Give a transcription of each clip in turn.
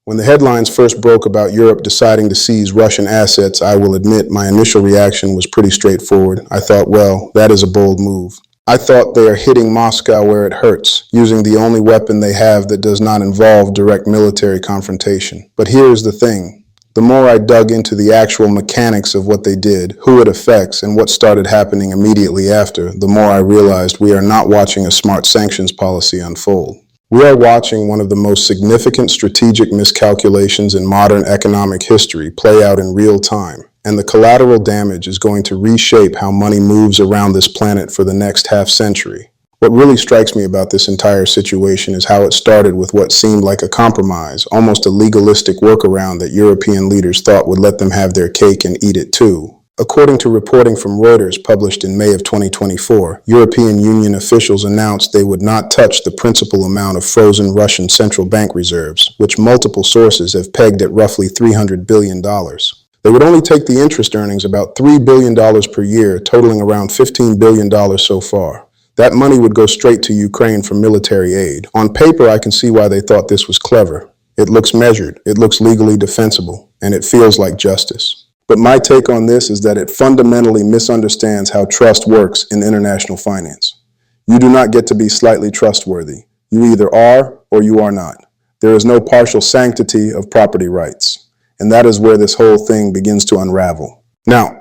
When the headlines first broke about Europe deciding to seize Russian assets, I will admit my initial reaction was pretty straightforward. I thought, well, that is a bold move. I thought they are hitting Moscow where it hurts, using the only weapon they have that does not involve direct military confrontation. But here's the thing. The more I dug into the actual mechanics of what they did, who it affects, and what started happening immediately after, the more I realized we are not watching a smart sanctions policy unfold. We are watching one of the most significant strategic miscalculations in modern economic history play out in real time, and the collateral damage is going to reshape how money moves around this planet for the next half-century. What really strikes me about this entire situation is how it started with what seemed like a compromise, almost a legalistic workaround that European leaders thought would let them have their cake and eat it too. According to reporting from Reuters published in May of 2024, European Union officials announced they would not touch the principal amount of frozen Russian central bank reserves, which multiple sources have pegged at roughly $300 billion. They would only take the interest earnings, about $3 billion per year, totaling around $15 billion so far. That money would go straight to Ukraine for military aid. On paper, I can see why they thought this was clever. It looks measured, it looks legally defensible, and it feels like justice. But my take on this is that it fundamentally misunderstands how trust works in international finance. You do not get to be slightly trustworthy. You either are or you are not. There is no partial sanctity of property rights. And that is where this whole thing begins to unravel. Now,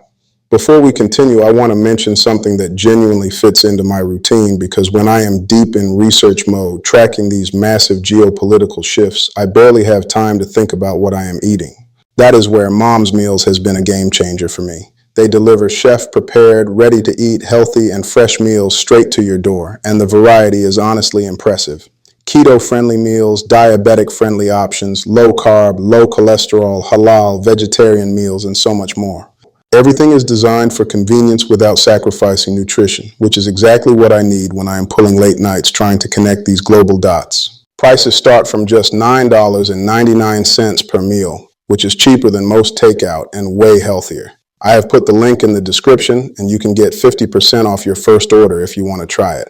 before we continue, I want to mention something that genuinely fits into my routine, because when I am deep in research mode, tracking these massive geopolitical shifts, I barely have time to think about what I am eating. That is where Mom's Meals has been a game changer for me. They deliver chef-prepared, ready-to-eat, healthy, and fresh meals straight to your door, and the variety is honestly impressive. Keto-friendly meals, diabetic-friendly options, low-carb, low-cholesterol, halal, vegetarian meals, and so much more. Everything is designed for convenience without sacrificing nutrition, which is exactly what I need when I am pulling late nights trying to connect these global dots. Prices start from just $9.99 per meal, which is cheaper than most takeout and way healthier. I have put the link in the description, and you can get 50% off your first order if you want to try it.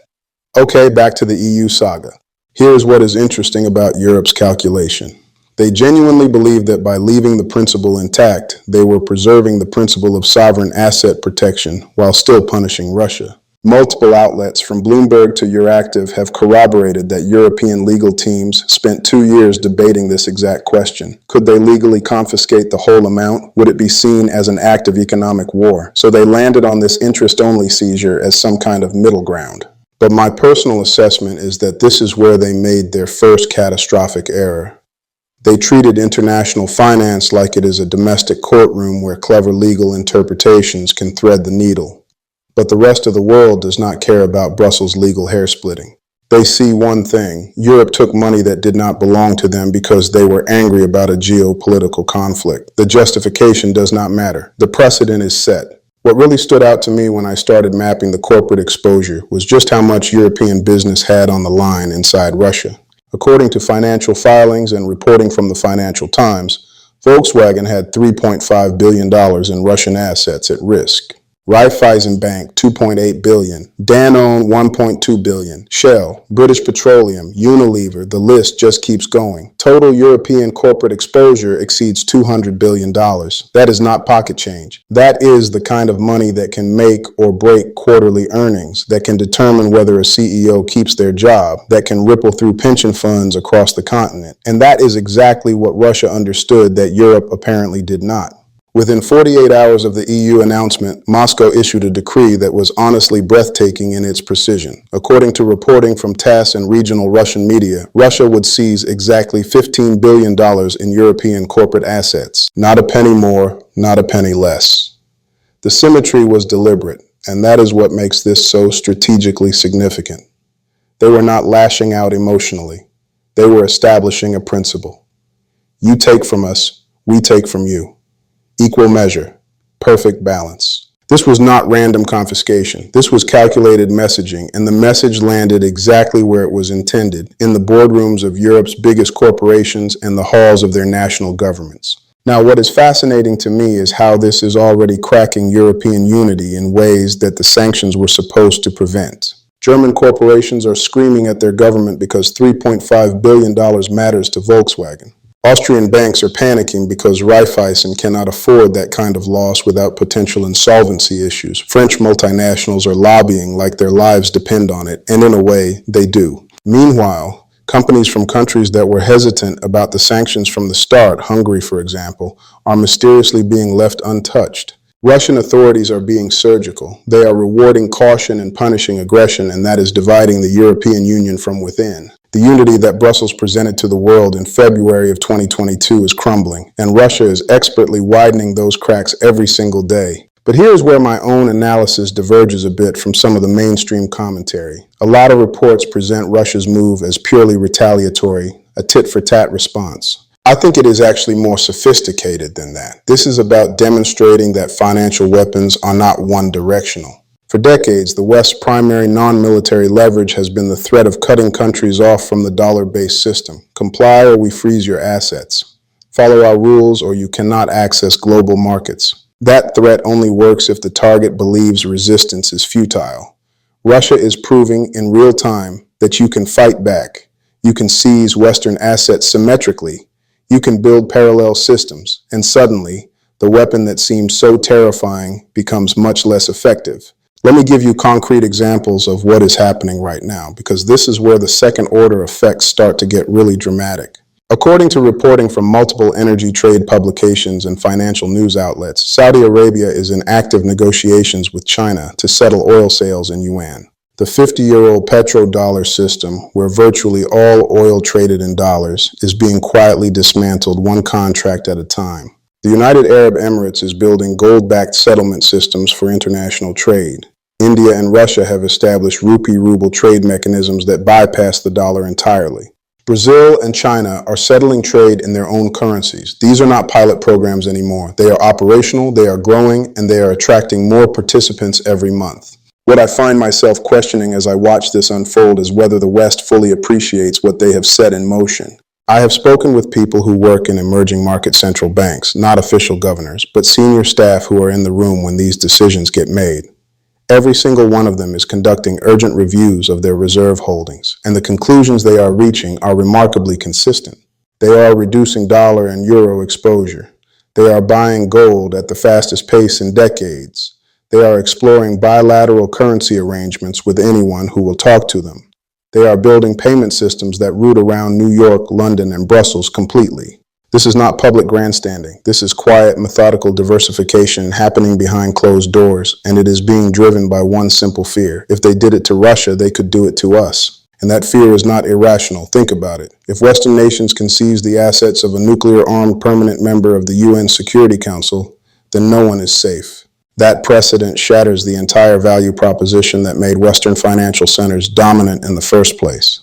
Okay, back to the EU saga. Here's what is interesting about Europe's calculation. They genuinely believed that by leaving the principle intact, they were preserving the principle of sovereign asset protection while still punishing Russia. Multiple outlets, from Bloomberg to Euractiv, have corroborated that European legal teams spent 2 years debating this exact question. Could they legally confiscate the whole amount? Would it be seen as an act of economic war? So they landed on this interest-only seizure as some kind of middle ground. But my personal assessment is that this is where they made their first catastrophic error. They treated international finance like it is a domestic courtroom where clever legal interpretations can thread the needle. But the rest of the world does not care about Brussels' legal hair-splitting. They see one thing: Europe took money that did not belong to them because they were angry about a geopolitical conflict. The justification does not matter. The precedent is set. What really stood out to me when I started mapping the corporate exposure was just how much European business had on the line inside Russia. According to financial filings and reporting from the Financial Times, Volkswagen had $3.5 billion in Russian assets at risk. Raiffeisen Bank, $2.8 billion. Danone, $1.2 billion. Shell, British Petroleum, Unilever, the list just keeps going. Total European corporate exposure exceeds $200 billion. That is not pocket change. That is the kind of money that can make or break quarterly earnings, that can determine whether a CEO keeps their job, that can ripple through pension funds across the continent. And that is exactly what Russia understood that Europe apparently did not. Within 48 hours of the EU announcement, Moscow issued a decree that was honestly breathtaking in its precision. According to reporting from TASS and regional Russian media, Russia would seize exactly $15 billion in European corporate assets. Not a penny more, not a penny less. The symmetry was deliberate, and that is what makes this so strategically significant. They were not lashing out emotionally. They were establishing a principle. You take from us, we take from you. Equal measure, perfect balance. This was not random confiscation. This was calculated messaging, and the message landed exactly where it was intended, in the boardrooms of Europe's biggest corporations and the halls of their national governments. Now, what is fascinating to me is how this is already cracking European unity in ways that the sanctions were supposed to prevent. German corporations are screaming at their government because $3.5 billion matters to Volkswagen. Austrian banks are panicking because Raiffeisen cannot afford that kind of loss without potential insolvency issues. French multinationals are lobbying like their lives depend on it, and in a way, they do. Meanwhile, companies from countries that were hesitant about the sanctions from the start, Hungary for example, are mysteriously being left untouched. Russian authorities are being surgical. They are rewarding caution and punishing aggression, and that is dividing the European Union from within. The unity that Brussels presented to the world in February of 2022 is crumbling, and Russia is expertly widening those cracks every single day. But here's where my own analysis diverges a bit from some of the mainstream commentary. A lot of reports present Russia's move as purely retaliatory, a tit-for-tat response. I think it is actually more sophisticated than that. This is about demonstrating that financial weapons are not one-directional. For decades, the West's primary non-military leverage has been the threat of cutting countries off from the dollar-based system. Comply or we freeze your assets. Follow our rules or you cannot access global markets. That threat only works if the target believes resistance is futile. Russia is proving in real time that you can fight back. You can seize Western assets symmetrically. You can build parallel systems, and suddenly, the weapon that seems so terrifying becomes much less effective. Let me give you concrete examples of what is happening right now, because this is where the second-order effects start to get really dramatic. According to reporting from multiple energy trade publications and financial news outlets, Saudi Arabia is in active negotiations with China to settle oil sales in yuan. The 50-year-old petrodollar system, where virtually all oil traded in dollars, is being quietly dismantled one contract at a time. The United Arab Emirates is building gold-backed settlement systems for international trade. India and Russia have established rupee-ruble trade mechanisms that bypass the dollar entirely. Brazil and China are settling trade in their own currencies. These are not pilot programs anymore. They are operational, they are growing, and they are attracting more participants every month. What I find myself questioning as I watch this unfold is whether the West fully appreciates what they have set in motion. I have spoken with people who work in emerging market central banks, not official governors, but senior staff who are in the room when these decisions get made. Every single one of them is conducting urgent reviews of their reserve holdings, and the conclusions they are reaching are remarkably consistent. They are reducing dollar and euro exposure. They are buying gold at the fastest pace in decades. They are exploring bilateral currency arrangements with anyone who will talk to them. They are building payment systems that route around New York, London, and Brussels completely. This is not public grandstanding. This is quiet, methodical diversification happening behind closed doors, and it is being driven by one simple fear. If they did it to Russia, they could do it to us. And that fear is not irrational. Think about it. If Western nations can seize the assets of a nuclear-armed permanent member of the UN Security Council, then no one is safe. That precedent shatters the entire value proposition that made Western financial centers dominant in the first place.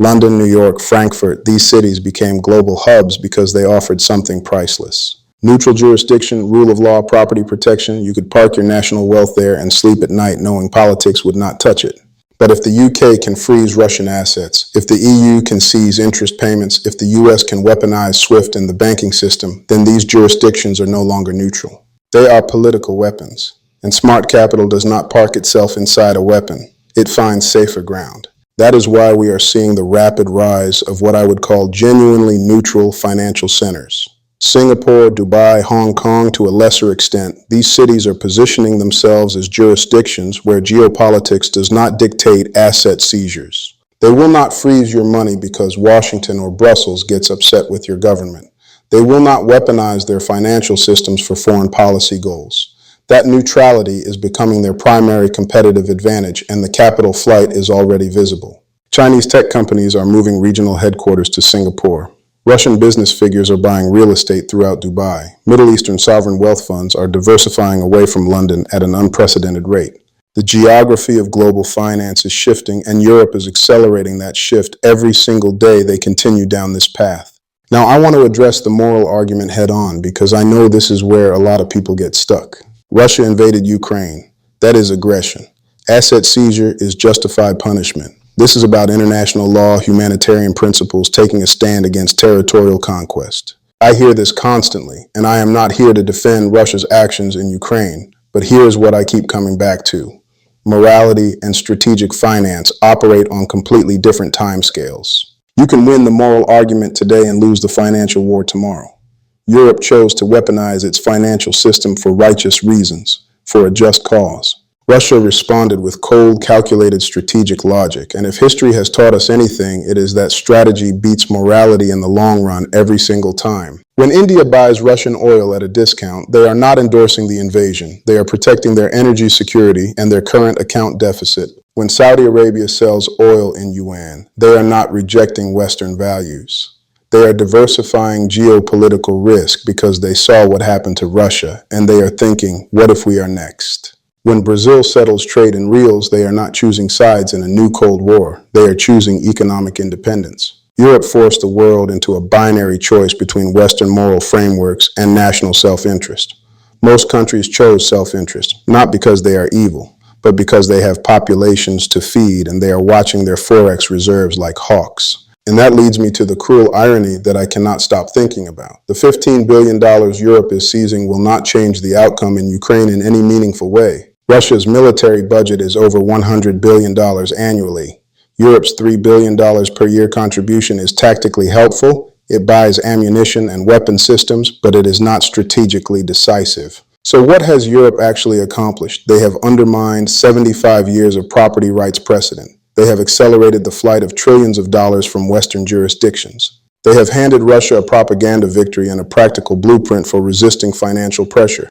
London, New York, Frankfurt, these cities became global hubs because they offered something priceless. Neutral jurisdiction, rule of law, property protection, you could park your national wealth there and sleep at night knowing politics would not touch it. But if the UK can freeze Russian assets, if the EU can seize interest payments, if the US can weaponize SWIFT in the banking system, then these jurisdictions are no longer neutral. They are political weapons, and smart capital does not park itself inside a weapon. It finds safer ground. That is why we are seeing the rapid rise of what I would call genuinely neutral financial centers. Singapore, Dubai, Hong Kong, to a lesser extent, these cities are positioning themselves as jurisdictions where geopolitics does not dictate asset seizures. They will not freeze your money because Washington or Brussels gets upset with your government. They will not weaponize their financial systems for foreign policy goals. That neutrality is becoming their primary competitive advantage, and the capital flight is already visible. Chinese tech companies are moving regional headquarters to Singapore. Russian business figures are buying real estate throughout Dubai. Middle Eastern sovereign wealth funds are diversifying away from London at an unprecedented rate. The geography of global finance is shifting, and Europe is accelerating that shift every single day they continue down this path. Now, I want to address the moral argument head on because I know this is where a lot of people get stuck. Russia invaded Ukraine. That is aggression. Asset seizure is justified punishment. This is about international law, humanitarian principles, taking a stand against territorial conquest. I hear this constantly, and I am not here to defend Russia's actions in Ukraine, but here's what I keep coming back to. Morality and strategic finance operate on completely different timescales. You can win the moral argument today and lose the financial war tomorrow. Europe chose to weaponize its financial system for righteous reasons, for a just cause. Russia responded with cold, calculated strategic logic, and if history has taught us anything, it is that strategy beats morality in the long run every single time. When India buys Russian oil at a discount, they are not endorsing the invasion. They are protecting their energy security and their current account deficit. When Saudi Arabia sells oil in yuan, they are not rejecting Western values. They are diversifying geopolitical risk because they saw what happened to Russia, and they are thinking, what if we are next? When Brazil settles trade in reals, they are not choosing sides in a new Cold War. They are choosing economic independence. Europe forced the world into a binary choice between Western moral frameworks and national self-interest. Most countries chose self-interest, not because they are evil, but because they have populations to feed and they are watching their forex reserves like hawks. And that leads me to the cruel irony that I cannot stop thinking about. The $15 billion Europe is seizing will not change the outcome in Ukraine in any meaningful way. Russia's military budget is over $100 billion annually. Europe's $3 billion per year contribution is tactically helpful. It buys ammunition and weapon systems, but it is not strategically decisive. So what has Europe actually accomplished? They have undermined 75 years of property rights precedent. They have accelerated the flight of trillions of dollars from Western jurisdictions. They have handed Russia a propaganda victory and a practical blueprint for resisting financial pressure,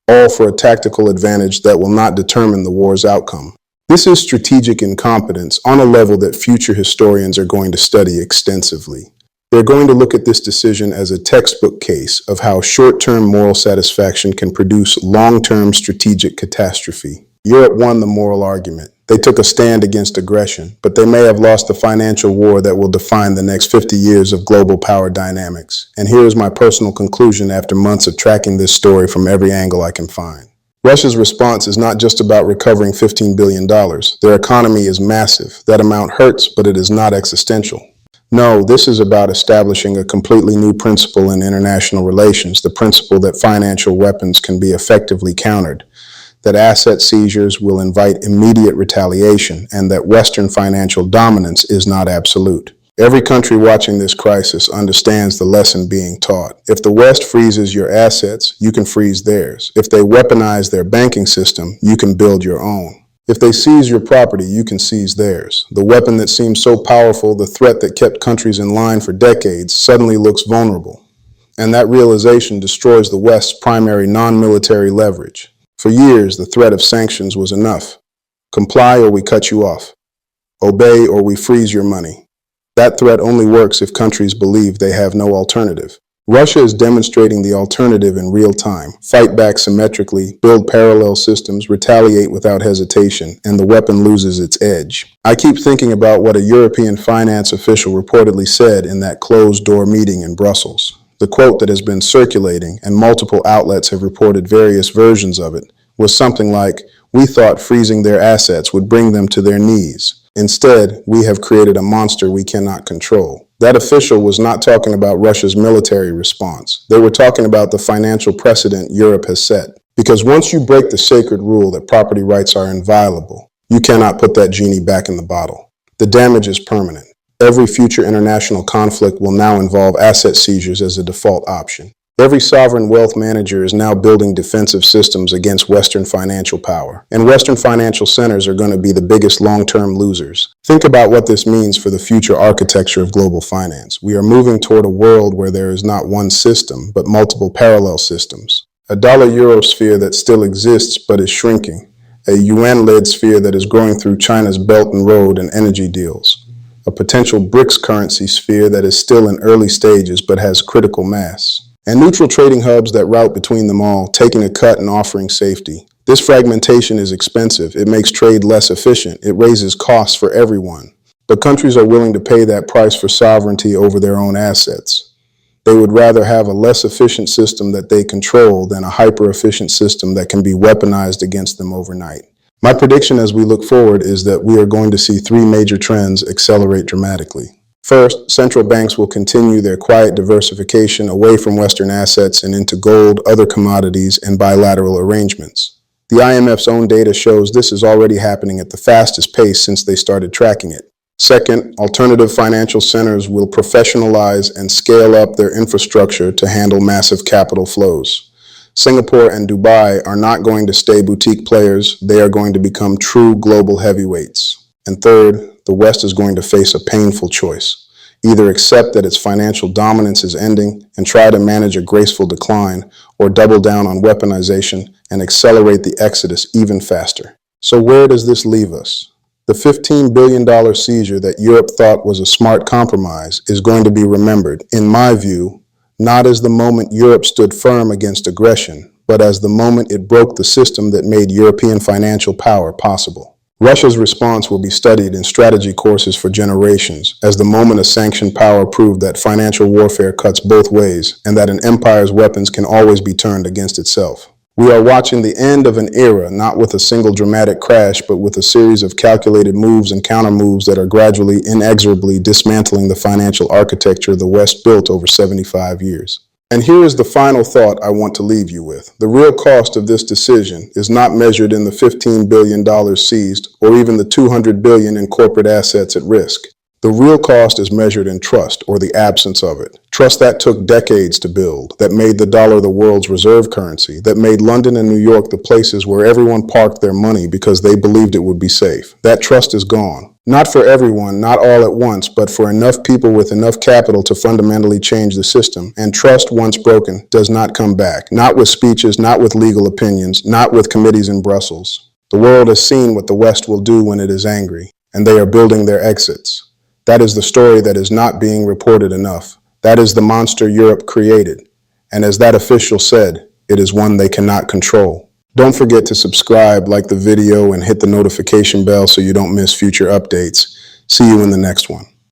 all for a tactical advantage that will not determine the war's outcome. This is strategic incompetence on a level that future historians are going to study extensively. They're going to look at this decision as a textbook case of how short-term moral satisfaction can produce long-term strategic catastrophe. Europe won the moral argument. They took a stand against aggression, but they may have lost the financial war that will define the next 50 years of global power dynamics. And here is my personal conclusion after months of tracking this story from every angle I can find. Russia's response is not just about recovering $15 billion. Their economy is massive. That amount hurts, but it is not existential. No, this is about establishing a completely new principle in international relations, the principle that financial weapons can be effectively countered, that asset seizures will invite immediate retaliation, and that Western financial dominance is not absolute. Every country watching this crisis understands the lesson being taught. If the West freezes your assets, you can freeze theirs. If they weaponize their banking system, you can build your own. If they seize your property, you can seize theirs. The weapon that seemed so powerful, the threat that kept countries in line for decades, suddenly looks vulnerable. And that realization destroys the West's primary non-military leverage. For years, the threat of sanctions was enough. Comply or we cut you off. Obey or we freeze your money. That threat only works if countries believe they have no alternative. Russia is demonstrating the alternative in real time. Fight back symmetrically, build parallel systems, retaliate without hesitation, and the weapon loses its edge. I keep thinking about what a European finance official reportedly said in that closed-door meeting in Brussels. The quote that has been circulating, and multiple outlets have reported various versions of it, was something like, "We thought freezing their assets would bring them to their knees. Instead, we have created a monster we cannot control." That official was not talking about Russia's military response. They were talking about the financial precedent Europe has set. Because once you break the sacred rule that property rights are inviolable, you cannot put that genie back in the bottle. The damage is permanent. Every future international conflict will now involve asset seizures as a default option. Every sovereign wealth manager is now building defensive systems against Western financial power, and Western financial centers are going to be the biggest long-term losers. Think about what this means for the future architecture of global finance. We are moving toward a world where there is not one system, but multiple parallel systems. A dollar-euro sphere that still exists but is shrinking. A yuan-led sphere that is growing through China's Belt and Road and energy deals. A potential BRICS currency sphere that is still in early stages but has critical mass. And neutral trading hubs that route between them all, taking a cut and offering safety. This fragmentation is expensive. It makes trade less efficient. It raises costs for everyone. But countries are willing to pay that price for sovereignty over their own assets. They would rather have a less efficient system that they control than a hyper-efficient system that can be weaponized against them overnight. My prediction as we look forward is that we are going to see three major trends accelerate dramatically. First, central banks will continue their quiet diversification away from Western assets and into gold, other commodities, and bilateral arrangements. The IMF's own data shows this is already happening at the fastest pace since they started tracking it. Second, alternative financial centers will professionalize and scale up their infrastructure to handle massive capital flows. Singapore and Dubai are not going to stay boutique players, they are going to become true global heavyweights. And third, the West is going to face a painful choice. Either accept that its financial dominance is ending and try to manage a graceful decline, or double down on weaponization and accelerate the exodus even faster. So where does this leave us? The $15 billion seizure that Europe thought was a smart compromise is going to be remembered, in my view, not as the moment Europe stood firm against aggression, but as the moment it broke the system that made European financial power possible. Russia's response will be studied in strategy courses for generations, as the moment a sanctioned power proved that financial warfare cuts both ways and that an empire's weapons can always be turned against itself. We are watching the end of an era, not with a single dramatic crash, but with a series of calculated moves and countermoves that are gradually, inexorably dismantling the financial architecture the West built over 75 years. And here is the final thought I want to leave you with. The real cost of this decision is not measured in the $15 billion seized or even the $200 billion in corporate assets at risk. The real cost is measured in trust, or the absence of it. Trust that took decades to build, that made the dollar the world's reserve currency, that made London and New York the places where everyone parked their money because they believed it would be safe. That trust is gone. Not for everyone, not all at once, but for enough people with enough capital to fundamentally change the system. And trust, once broken, does not come back. Not with speeches, not with legal opinions, not with committees in Brussels. The world has seen what the West will do when it is angry, and they are building their exits. That is the story that is not being reported enough. That is the monster Europe created. And as that official said, it is one they cannot control. Don't forget to subscribe, like the video, and hit the notification bell so you don't miss future updates. See you in the next one.